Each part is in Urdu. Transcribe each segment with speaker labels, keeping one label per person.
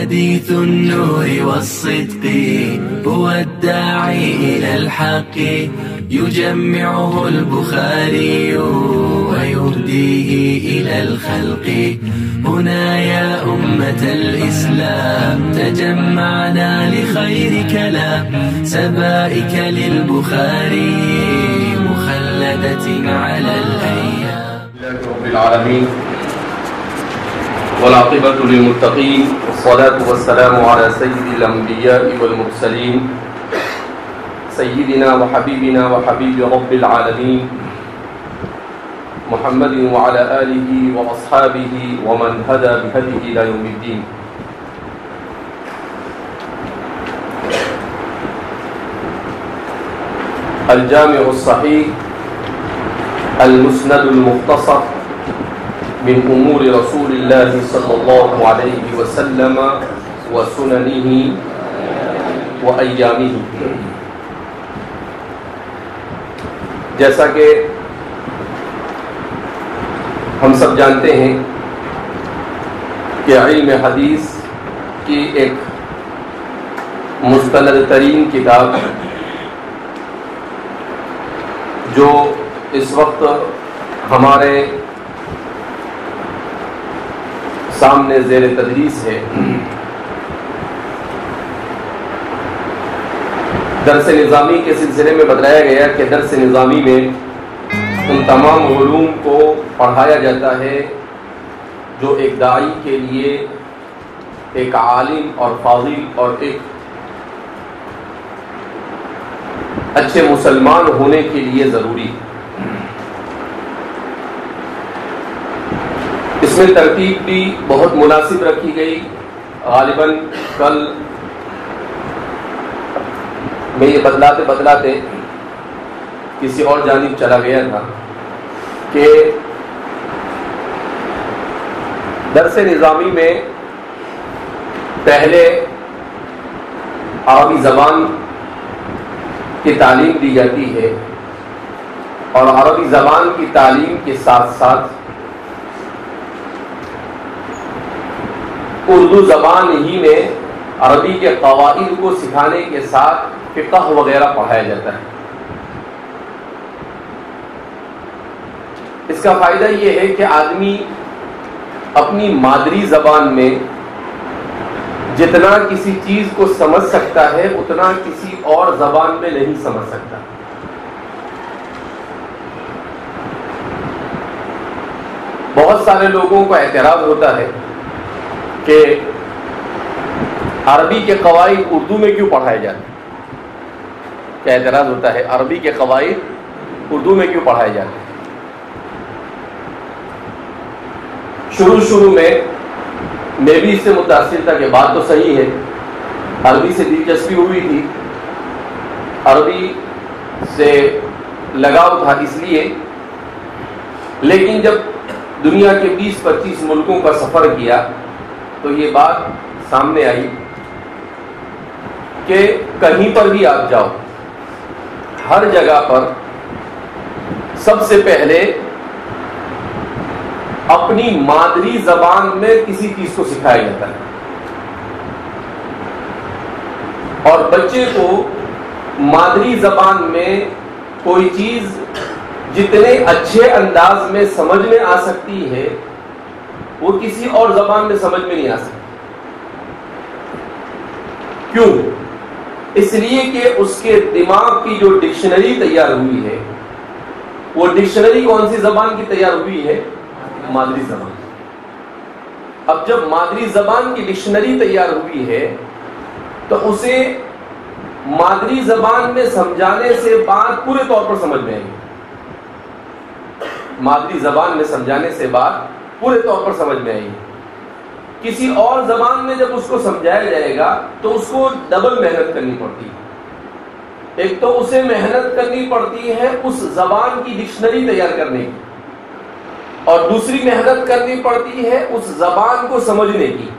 Speaker 1: حديث النور والصدق هو الداعي إلى الحق يجمعه البخاري ويهديه إلى الخلق. هنا يا أمة الإسلام تجمعنا لخير كلام سبائك للبخاري مخلدة على الأيام.
Speaker 2: رب العالمين والعاقبة للمتقين والصلاة والسلام على سيد الأنبياء والمرسلين سيدنا وحبيبنا وحبيب رب العالمين محمد وعلى آله وأصحابه ومن هدى بهديه إلى يوم الدين. الجامع الصحيح المسند المختصر من أمور رسول الله صلی اللہ علیہ وسلم وسننه وأيامه. جیسا کہ ہم سب جانتے ہیں کہ علم حدیث کی ایک مستند ترین کتاب جو اس وقت ہمارے سامنے زیر تدریس ہے، درس نظامی کے سلسلے میں بتایا گیا کہ درس نظامی میں ان تمام علوم کو پڑھایا جاتا ہے جو ایک داعی کے لیے، ایک عالم اور فاضل اور ایک اچھے مسلمان ہونے کے لیے ضروری ہے. اس میں ترتیب بھی بہت مناسب رکھی گئی. غالباً کل میں یہ بتلاتے کسی اور جانب چلا گیا تھا کہ درس نظامی میں پہلے عربی زبان کی تعلیم دی جاتی ہے اور عربی زبان کی تعلیم کے ساتھ ساتھ اردو زبان ہی میں عربی کے قواعد کو سکھانے کے ساتھ فقہ وغیرہ پڑھایا جاتا ہے. اس کا فائدہ یہ ہے کہ آدمی اپنی مادری زبان میں جتنا کسی چیز کو سمجھ سکتا ہے اتنا کسی اور زبان میں نہیں سمجھ سکتا. بہت سارے لوگوں کو اعتراض ہوتا ہے کہ عربی کے قواعد اردو میں کیوں پڑھائے جاتے ہیں. کیا اعتراض ہوتا ہے عربی کے قواعد اردو میں کیوں پڑھائے جاتے ہیں. شروع میں میں بھی اس سے متاثر تھا کہ بات تو صحیح ہے، عربی سے دلچسپی ہوئی تھی، عربی سے لگاؤ تھا اس لیے. لیکن جب دنیا کے 20-25 ملکوں کا سفر کیا تو یہ بات سامنے آئی کہ کہیں پر بھی آپ جاؤ، ہر جگہ پر سب سے پہلے اپنی مادری زبان میں کسی چیز کو سکھایا جاتا ہے اور بچے کو مادری زبان میں کوئی چیز جتنے اچھے انداز میں سمجھ میں آ سکتی ہے وہ کسی اور زبان میں سمجھ میں نہیں آ سکتی. کیوں؟ اس لیے کہ اس کے دماغ کی جو ڈکشنری تیار ہوئی ہے وہ ڈکشنری کون سی زبان کی تیار ہوئی ہے؟ مادری زبان. اب جب مادری زبان کی ڈکشنری تیار ہوئی ہے تو اسے مادری زبان میں سمجھانے سے بات پورے طور پر سمجھ میں آئے گی. مادری زبان میں سمجھانے سے بات پورے طور پر سمجھ میں آئے گی. کسی اور زبان میں جب اس کو سمجھایا جائے گا تو اس کو ڈبل محنت کرنی پڑتی ہے. ایک تو اسے محنت کرنی پڑتی ہے اس زبان کی ڈکشنری تیار کرنے کی، اور دوسری محنت کرنی پڑتی ہے اس زبان کو سمجھنے کی.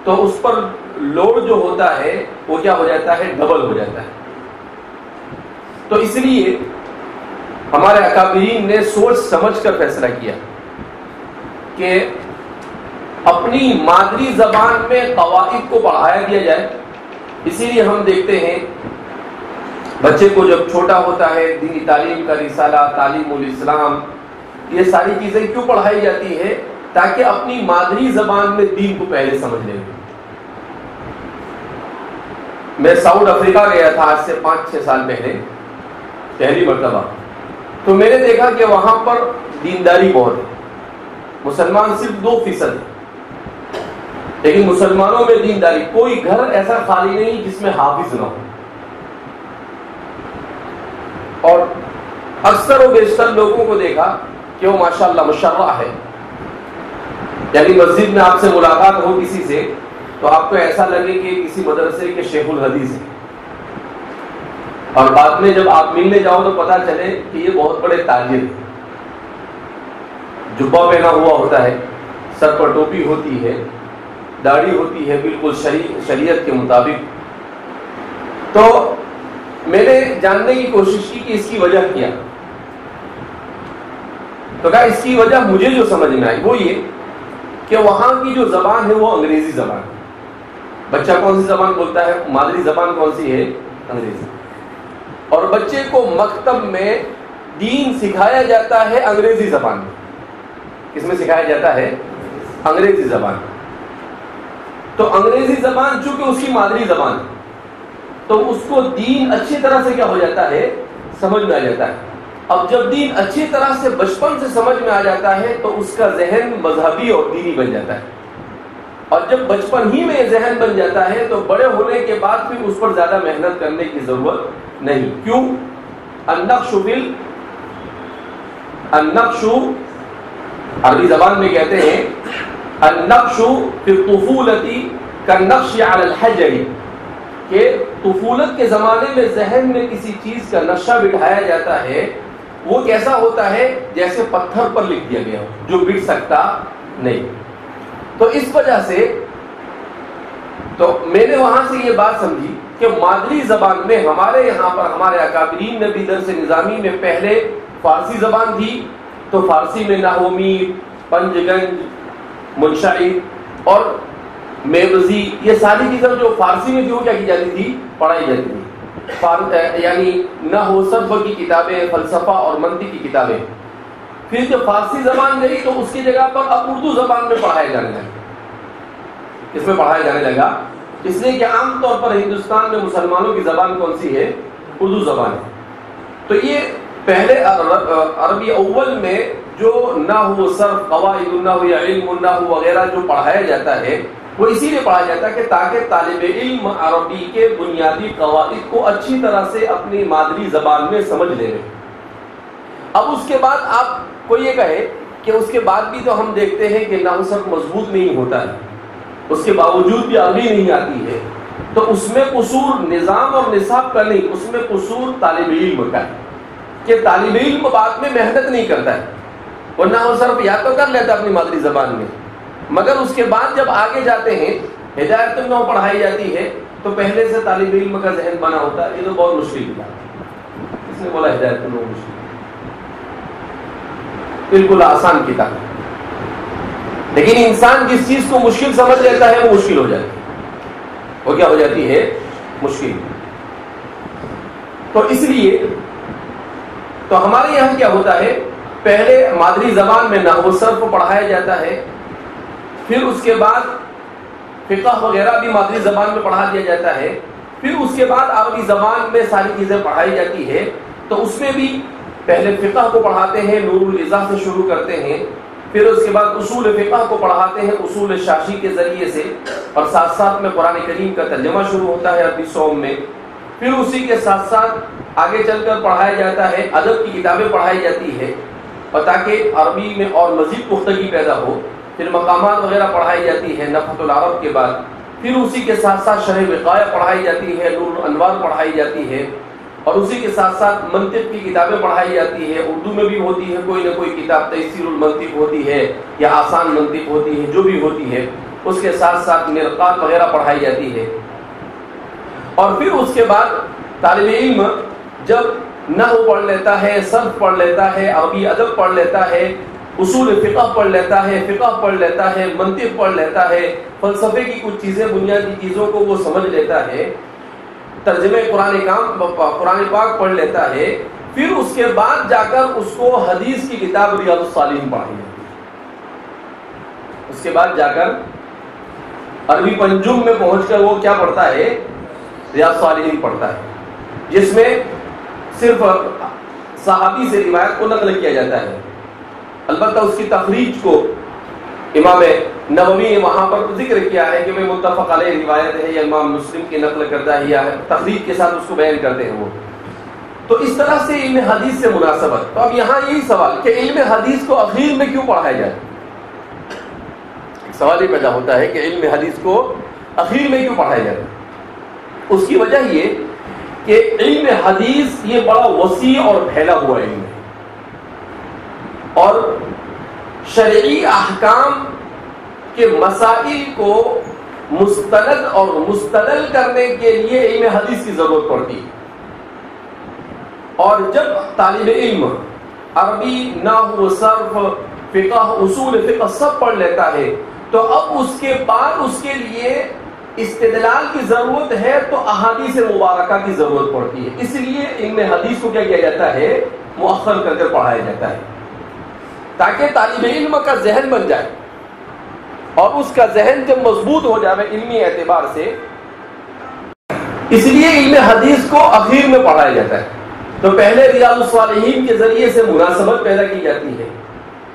Speaker 2: تو اس پر لوڈ جو ہوتا ہے وہ کیا ہو جاتا ہے؟ ڈبل ہو جاتا ہے. تو اس لیے ہمارے اکابرین نے سوچ سمجھ کر فیصلہ کیا کہ اپنی مادری زبان میں قواعد کو پڑھایا دیا جائے. اسی لیے ہم دیکھتے ہیں بچے کو جب چھوٹا ہوتا ہے دینی تعلیم کا رسالہ، تعلیم الاسلام، یہ ساری چیزیں کیوں پڑھائی جاتی ہے؟ تاکہ اپنی مادری زبان میں دین کو پہلے سمجھ لیں. میں ساؤتھ افریقہ گیا تھا آج سے 5-6 سال پہلے، پہلی مرتبہ. تو میں نے دیکھا کہ وہاں پر دینداری بہت ہے. مسلمان صرف 2% ہے، لیکن مسلمانوں میں دینداری، کوئی گھر ایسا خالی نہیں جس میں حافظ نہ ہو. اور اکثر و بیشتر لوگوں کو دیکھا کہ وہ ماشاءاللہ مشرع ہے. یعنی مسجد میں آپ سے ملاقات ہو کسی سے تو آپ کو ایسا لگے کہ کسی مدرسے کے شیخ الحدیث ہے، اور بعد میں جب آپ ملنے جاؤ تو پتا چلے کہ یہ بہت بڑے تاجر ہیں. جبہ پہنا ہوا ہوتا ہے، سر پر ٹوپی ہوتی ہے، داڑھی ہوتی ہے بالکل شریعت کے مطابق. تو میں نے جاننے کی کوشش کی کہ اس کی وجہ کیا. تو کہا اس کی وجہ مجھے جو سمجھ میں آئی وہ یہ کہ وہاں کی جو زبان ہے وہ انگریزی زبان ہے. بچہ کون سی زبان بولتا ہے؟ مادری زبان کون سی ہے؟ انگریزی. اور بچے کو مکتب میں دین سکھایا جاتا ہے انگریزی زبان میں. کس میں سکھایا جاتا ہے؟ انگریزی زبان. تو انگریزی زبان چونکہ اس کی مادری زبان ہے تو اس کو دین اچھی طرح سے کیا ہو جاتا ہے؟ سمجھ میں آ جاتا ہے. اب جب دین اچھی طرح سے بچپن سے سمجھ میں آ جاتا ہے تو اس کا ذہن مذہبی اور دینی بن جاتا ہے. اور جب بچپن ہی میں ذہن بن جاتا ہے تو بڑے ہونے کے بعد پھر اس پر زیادہ محنت کرنے کی ضرورت نہیں. کیوں؟ النقش عربی زبان میں کہتے ہیں النقش فی الطفولۃ کالنقش علی الحجر، کہ طفولت کے زمانے میں ذہن میں کسی چیز کا نقشہ بٹھایا جاتا ہے، وہ کیسا ہوتا ہے؟ جیسے پتھر پر لکھ دیا گیا ہو جو بٹ سکتا نہیں. تو اس وجہ سے تو میں نے وہاں سے یہ بات سمجھی کہ مادری زبان میں ہمارے یہاں پر ہمارے اکابرین نے بھی درس نظامی میں پہلے فارسی زبان تھی تو فارسی میں نحو میر، پنجگنج، منشعر اور میوزی، یہ ساری چیزیں جو فارسی میں تھی وہ کیا کی جاتی تھی؟ پڑھائی جاتی تھی. یعنی نحو صرف کی کتابیں، فلسفہ اور منطق کی کتابیں. پھر جب فارسی زبان گئی تو اس کی جگہ پر اب اردو زبان میں پڑھایا جانے لگا. کس میں پڑھایا جانے لگا؟ اس لیے کہ عام طور پر ہندوستان میں مسلمانوں کی زبان کون سی ہے؟ اردو زبان ہے. تو یہ پہلے عربی اول میں جو نحو، صرف، قواعد النحو یا علم النحو وغیرہ جو پڑھایا جاتا ہے وہ اسی لیے پڑھایا جاتا ہے کہ تاکہ طالب علم عربی کے بنیادی قواعد کو اچھی طرح سے اپنی مادری زبان میں سمجھ لے. اب اس کے بعد آپ کو یہ کہے کہ اس کے بعد بھی تو ہم دیکھتے ہیں کہ نحو صرف مضبوط نہیں ہوتا ہے، اس کے باوجود بھی عربی نہیں آتی ہے، تو اس میں قصور نظام اور نصاب کا نہیں، اس میں قصور طالب علم کا ہے کہ طالب علم بعد میں محنت نہیں کرتا ہے. وہ نحو صرف یا تو کر لیتا اپنی مادری زبان میں، مگر اس کے بعد جب آگے جاتے ہیں ہدایت النحو پڑھائی جاتی ہے تو پہلے سے طالب علم کا ذہن بنا ہوتا ہے. یہ تو بہت مشکل کتاب ہے. کس نے بولا ہدایت النحو مشکل؟ بالکل آسان کتاب ہے، لیکن انسان جس چیز کو مشکل سمجھ لیتا ہے وہ مشکل ہو جاتی ہے. وہ کیا ہو جاتی ہے؟ مشکل. تو اس لیے تو ہمارے یہاں کیا ہوتا ہے، پہلے مادری زبان میں نحو صرف پڑھایا جاتا ہے، پھر اس کے بعد فقہ وغیرہ بھی مادری زبان میں پڑھا دیا جاتا ہے، پھر اس کے بعد عربی زبان میں ساری چیزیں پڑھائی جاتی ہے. تو اس میں بھی پہلے فقہ کو پڑھاتے ہیں، نور العزا سے شروع کرتے ہیں، پھر اس کے بعد اصول فقہ کو پڑھاتے ہیں اصول شاشی کے ذریعے سے، اور ساتھ ساتھ میں قرآن کریم کا ترجمہ شروع ہوتا ہے عربی صوم میں. پھر اسی کے ساتھ ساتھ آگے چل کر پڑھایا جاتا ہے، ادب کی کتابیں پڑھائی جاتی ہے، اور تاکہ عربی میں اور مزید پختگی پیدا ہو. پھر مقامات وغیرہ پڑھائی جاتی ہے نفحۃ العرب کے بعد. پھر اسی کے ساتھ ساتھ شرح وقایہ پڑھائی جاتی ہے، نور الانوار پڑھائی جاتی ہے، اور اسی کے ساتھ ساتھ منطق کی کتابیں پڑھائی جاتی ہے. اردو میں بھی ہوتی ہے کوئی نہ کوئی کتاب، تیسیر المنطق ہوتی ہے یا آسان منطق ہوتی ہے، جو بھی ہوتی ہے. اس کے ساتھ ساتھ مرقات وغیرہ پڑھائی جاتی ہے. اور پھر اس کے بعد طالب علم جب نحو پڑھ لیتا ہے، صرف پڑھ لیتا ہے، عربی ادب پڑھ لیتا ہے، اصول فقہ پڑھ لیتا ہے، فقہ پڑھ لیتا ہے، منطق پڑھ لیتا ہے، فلسفے کی کچھ چیزیں، بنیادی چیزوں کو وہ سمجھ لیتا ہے، ترجمے قرآن پاک پڑھ لیتا ہے، پھر اس کے بعد جا کر اس کو حدیث کی کتاب ریاض الصالحین پڑھائی جاتی ہے۔ اس کے بعد جا کر عربی پنجم میں پہنچ کر وہ کیا پڑھتا ہے؟ ریاض الصالحین پڑھتا ہے، جس میں صرف صحابی سے روایت کو نقل کیا جاتا ہے۔ البتہ اس کی تخریج کو امام نووی نے وہاں پر ذکر کیا ہے کہ میں متفق علیہ روایت ہے یا امام مسلم کی نقل کردہ ہی ہے، تخریج کے ساتھ اس کو بیان کرتے ہیں وہ۔ تو اس طرح سے علم حدیث سے مناسبت۔ تو اب یہاں یہی سوال کہ علم حدیث کو اخیر میں کیوں پڑھایا جائے؟ سوال یہ پیدا ہوتا ہے کہ علم حدیث کو اخیر میں کیوں پڑھایا جائے؟ اس کی وجہ یہ کہ علم حدیث یہ بڑا وسیع اور پھیلا ہوا علم ہے، اور شرعی احکام کے مسائل کو مستند اور مستدل کرنے کے لیے علم حدیث کی ضرورت پڑتی ہے۔ اور جب طالب علم عربی، نحو، صرف، فقہ، اصول فقہ سب پڑھ لیتا ہے تو اب اس کے بعد اس کے لیے استدلال کی ضرورت ہے تو احادیث مبارکہ کی ضرورت پڑتی ہے۔ اس لیے علم حدیث کو کیا کیا جاتا ہے؟ مؤخر کر کے پڑھایا جاتا ہے، تاکہ طالب علم کا ذہن بن جائے، اور اس کا ذہن جب مضبوط ہو جائے علمی اعتبار سے، اس لیے علم حدیث کو اخیر میں پڑھایا جاتا ہے۔ تو پہلے ریاض الصالحین کے ذریعے سے مناسبت پیدا کی جاتی ہے،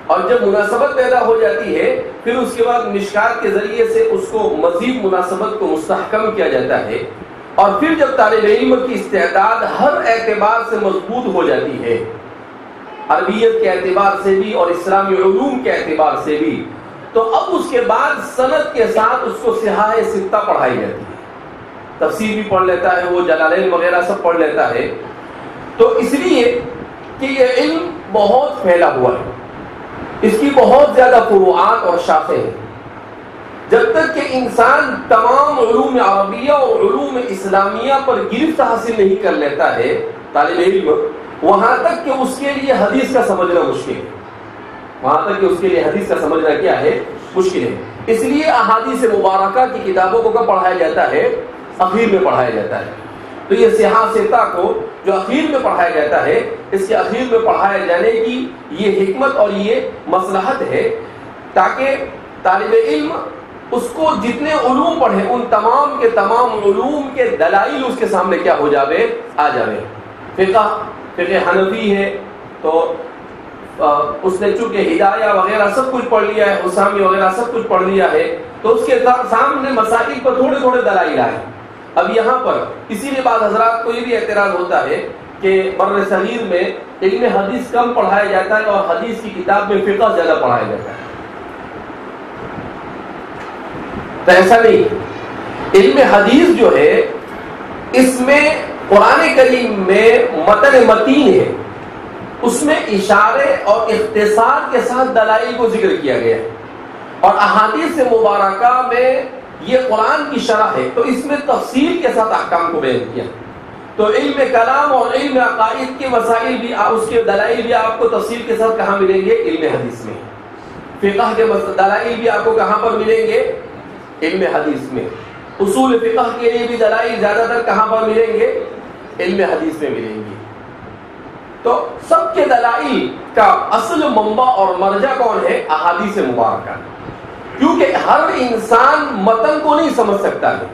Speaker 2: اور جب مناسبت پیدا ہو جاتی ہے پھر اس کے بعد مشکات کے ذریعے سے اس کو مزید مناسبت کو مستحکم کیا جاتا ہے، اور پھر جب طالب علم کی استعداد ہر اعتبار سے مضبوط ہو جاتی ہے، عربیت کے اعتبار سے بھی اور اسلامی علوم کے اعتبار سے بھی، تو اب اس کے بعد سند کے ساتھ اس کو صحاح ستہ پڑھائی جاتی ہے۔ تفسیر بھی پڑھ لیتا ہے وہ، جلالین وغیرہ سب پڑھ لیتا ہے۔ تو اس لیے کہ یہ علم بہت پھیلا ہوا ہے، اس کی بہت زیادہ فروعات اور شاخیں ہیں۔ جب تک کہ انسان تمام علوم عربیہ اور علوم اسلامیہ پر گرفت حاصل نہیں کر لیتا ہے طالب علم، وہاں تک کہ اس کے لیے حدیث کا سمجھنا مشکل ہے، وہاں تک کہ اس کے لیے حدیث کا سمجھنا کیا ہے؟ مشکل ہے۔ اس لیے احادیث مبارکہ کی کتابوں کو کب پڑھایا جاتا ہے؟ اخیر میں پڑھایا جاتا ہے۔ تو یہ صحاح ستہ کو جو اخیر میں پڑھایا جاتا ہے، اس کے اخیر میں پڑھائے جانے کی یہ حکمت اور یہ مصلحت ہے، تاکہ طالب علم اس کو جتنے علوم پڑھے ان تمام کے تمام علوم کے دلائل اس کے سامنے کیا ہو جاوے؟ آ جاوے۔ فقہ حنفی ہے تو اس نے چونکہ ہدایہ وغیرہ سب کچھ پڑھ لیا ہے، حسامی وغیرہ سب کچھ پڑھ لیا ہے، تو اس کے سامنے مسائل پر تھوڑے تھوڑے دلائل آئے۔ اب یہاں پر اسی لیے بعض حضرات کو یہ بھی اعتراض ہوتا ہے کہ بر صغیر میں علم حدیث کم پڑھایا جاتا ہے اور حدیث کی کتاب میں فقہ زیادہ پڑھایا جاتا ہے۔ تو ایسا نہیں، علم حدیث جو ہے اس میں قرآن کریم میں متن متین ہے، اس میں اشارے اور اختصار کے ساتھ دلائل کو ذکر کیا گیا ہے، اور احادیث مبارکہ میں یہ قرآن کی شرح ہے، تو اس میں تفصیل کے ساتھ احکام کو بیان کیا۔ تو علم کلام اور علم عقائد کے مسائل بھی، اس کے دلائل بھی آپ کو تفصیل کے ساتھ کہاں ملیں گے؟ علم حدیث میں۔ فقہ کے دلائل بھی آپ کو کہاں پر ملیں گے؟ علم حدیث میں۔ اصول فقہ کے لیے بھی دلائل زیادہ تر کہاں پر ملیں گے؟ علم حدیث میں ملیں گے۔ تو سب کے دلائل کا اصل منبع اور مرجع کون ہے؟ احادیث مبارکہ، کیونکہ ہر انسان متن کو نہیں سمجھ سکتا ہے،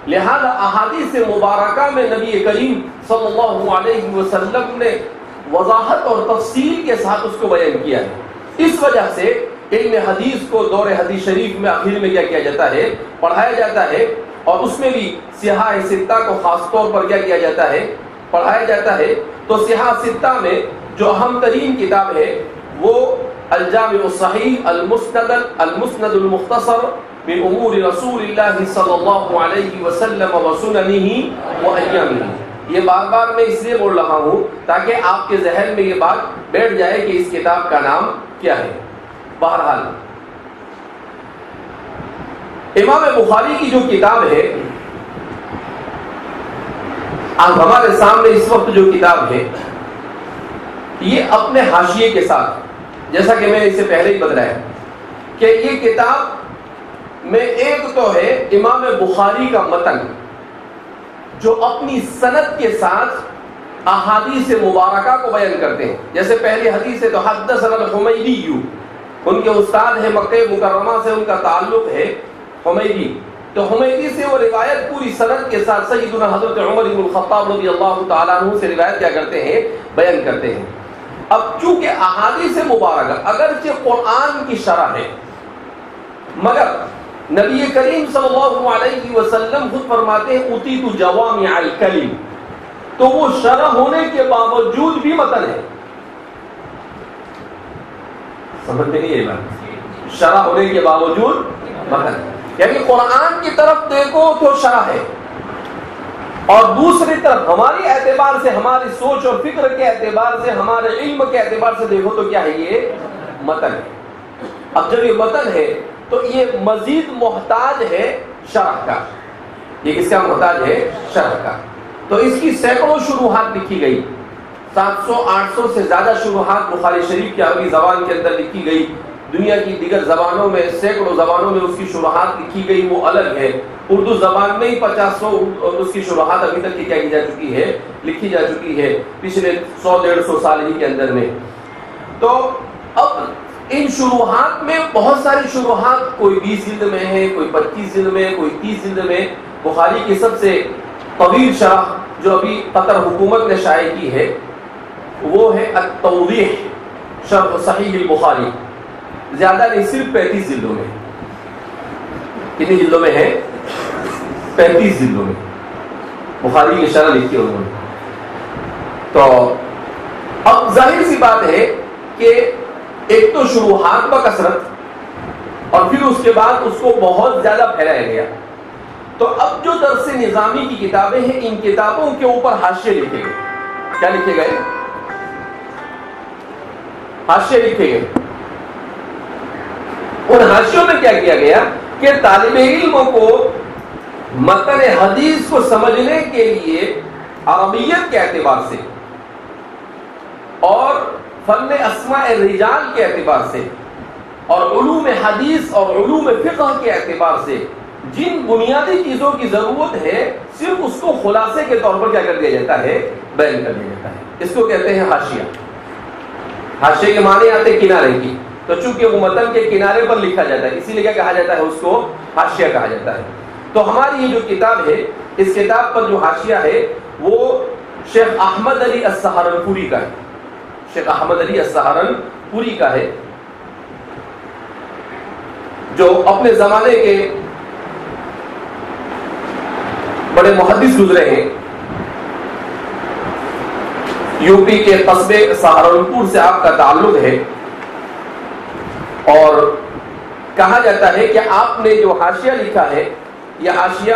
Speaker 2: لہذا احادیث مبارکہ میں نبی کریم صلی اللہ علیہ وسلم نے وضاحت اور تفصیل کے ساتھ اس کو بیان کیا ہے۔ اس وجہ سے علم حدیث کو دور حدیث شریف میں آخر میں کیا کیا جاتا ہے؟ پڑھایا جاتا ہے، اور اس میں بھی صحاح ستہ کو خاص طور پر کیا کیا جاتا ہے؟ پڑھایا جاتا ہے۔ تو صحاح ستہ میں جو اہم ترین کتاب ہے وہ الجامع الصحیح المسند المختصر من امور رسول اللہ صلی اللہ علیہ وسلم وسننہ وایامہ۔ یہ بار بار میں اس لیے بول رہا ہوں تاکہ آپ کے ذہن میں یہ بات بیٹھ جائے کہ اس کتاب کا نام کیا ہے۔ بہرحال امام بخاری کی جو کتاب ہے، آج ہمارے سامنے اس وقت جو کتاب ہے، یہ اپنے حاشیے کے ساتھ جیسا کہ میں نے اس سے پہلے ہی بتایا کہ یہ کتاب میں ایک تو ہے امام بخاری کا متن جو اپنی سند کے ساتھ احادیث مبارکہ کو بیان کرتے ہیں. جیسے پہلی حدیث ہے تو حدثنا الحمیدی، ان کے استاد ہیں مکہ مکرمہ سے ان کا تعلق ہے حمیدی، تو حمیدی سے وہ روایت پوری سند کے ساتھ سیدنا حضرت عمر بن الخطاب رضی اللہ تعالیٰ عنہ سے روایت کیا کرتے ہیں، بیان کرتے ہیں. اب چونکہ احادیث مبارکہ اگرچہ قرآن کی شرح ہے، مگر نبی کریم صلی اللہ علیہ وسلم خود فرماتے ہیں اوتیت جوامع الکلم، تو وہ شرح ہونے کے باوجود بھی متن ہے. سمجھ میں نہیں یہ بات؟ شرح ہونے کے باوجود متن، یعنی قرآن کی طرف دیکھو تو شرح ہے، اور دوسری طرف ہماری اعتبار سے، ہماری سوچ اور فکر کے اعتبار سے، ہمارے علم کے اعتبار سے دیکھو تو کیا ہے، یہ متن ہے. اب جب یہ متن ہے تو یہ مزید محتاج ہے شرح کا. یہ کس کا محتاج ہے؟ شرح کا. تو اس کی سینکڑوں شروحات لکھی گئی، 700-800 سے زیادہ شروحات بخاری شریف کی عربی زبان کے اندر لکھی گئی. دنیا کی دیگر زبانوں میں سینکڑوں زبانوں میں اس کی شروحات لکھی گئی، وہ الگ ہے. اردو زبان میں ہی 50-100 اس کی شروحات ابھی تک کیا کی جا چکی ہے، لکھی جا چکی ہے پچھلے 100-150 سال ہی کے اندر میں. تو اب ان شروحات میں بہت ساری شروحات، کوئی 20 جلد میں ہے، کوئی 25 جلد میں، کوئی 30 جلد میں. بخاری کی سب سے طویل شرح جو ابھی قطر حکومت نے شائع کی ہے وہ ہے التوضیح شرح صحیح البخاری. زیادہ نہیں، صرف 35 جلدوں میں. کتنی جلدوں میں ہے؟ 35 جلدوں میں بخاری کی شرح لکھی ہے انہوں نے. تو اب ظاہر سی بات ہے کہ ایک تو شروحات بکثرت، اور پھر اس کے بعد اس کو بہت زیادہ پھیلایا گیا. تو اب جو درس نظامی کی کتابیں ہیں، ان کتابوں کے اوپر حاشیے لکھے گئے. کیا لکھے گئے؟ حاشیے لکھے گئے. ان حاشیوں میں کیا کیا گیا کہ طالب علموں کو متن حدیث کو سمجھنے کے لیے عربیت کے اعتبار سے اور فن اسماء الرجال کے اعتبار سے اور علوم حدیث اور علوم فقہ کے اعتبار سے جن بنیادی چیزوں کی ضرورت ہے، صرف اس کو خلاصے کے طور پر کیا کر دیا جاتا ہے، بیان کر دیا جاتا ہے. اس کو کہتے ہیں حاشیہ. حاشیے کے معنی آتے کنارے کی، تو چونکہ وہ متن کے کنارے پر لکھا جاتا ہے اسی لیے کیا کہا جاتا ہے، اس کو حاشیہ کہا جاتا ہے. تو ہماری یہ جو کتاب ہے، اس کتاب پر جو حاشیہ ہے وہ شیخ احمد علی السہارنپوری کا ہے. شیخ احمد علی السہارنپوری کا ہے، جو اپنے زمانے کے بڑے محدث گزرے ہیں. یو پی کے قصبے سہارنپور سے آپ کا تعلق ہے، اور کہا جاتا ہے کہ آپ نے جو حاشیہ لکھا ہے، یہ حاشیہ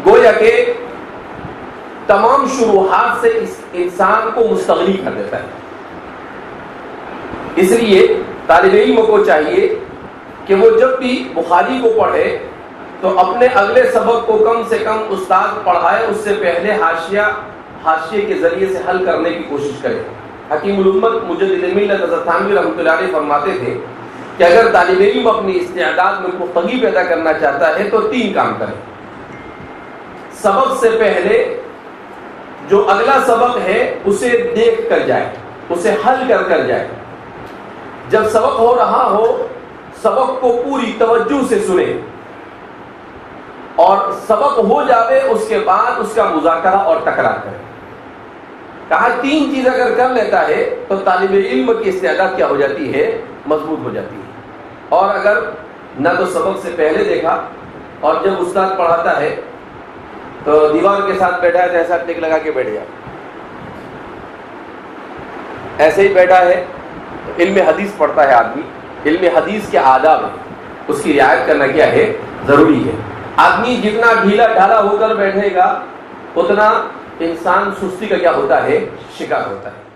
Speaker 2: گویا کہ تمام شروحات سے اس انسان کو مستغنی کر دیتا ہے. اس لیے طالب علم کو چاہیے کہ وہ جب بھی بخاری کو پڑھے تو اپنے اگلے سبق کو کم سے کم استاد پڑھائے اس سے پہلے حاشیے کے ذریعے سے حل کرنے کی کوشش کرے. حکیم الامت مجدد ملت حضرت تھانوی رحمۃ اللہ علیہ فرماتے تھے کہ اگر طالب علم اپنی استعداد میں پختگی پیدا کرنا چاہتا ہے تو 3 کام کرے. سبق سے پہلے جو اگلا سبق ہے اسے دیکھ کر جائے، اسے حل کر جائے. جب سبق ہو رہا ہو سبق کو پوری توجہ سے سنے، اور سبق ہو جاوے اس کے بعد اس کا مذاکرہ اور تکرار کرے. کہا 3 چیز اگر کر لیتا ہے تو طالب علم کی استعداد کیا ہو جاتی ہے، مضبوط ہو جاتی ہے. اور اگر نہ تو سبق سے پہلے دیکھا اور جب استاد پڑھاتا ہے تو دیوار کے ساتھ بیٹھا ہے تو ایسا ٹک لگا کے بیٹھ گیا، ایسے ہی بیٹھا ہے. علم حدیث پڑھتا ہے آدمی، علم حدیث کے آداب اس کی رعایت کرنا کیا ہے، ضروری ہے. آدمی جتنا ڈھیلا ڈھالا ہو کر بیٹھے گا اتنا انسان سستی کا کیا ہوتا ہے، شکار ہوتا ہے.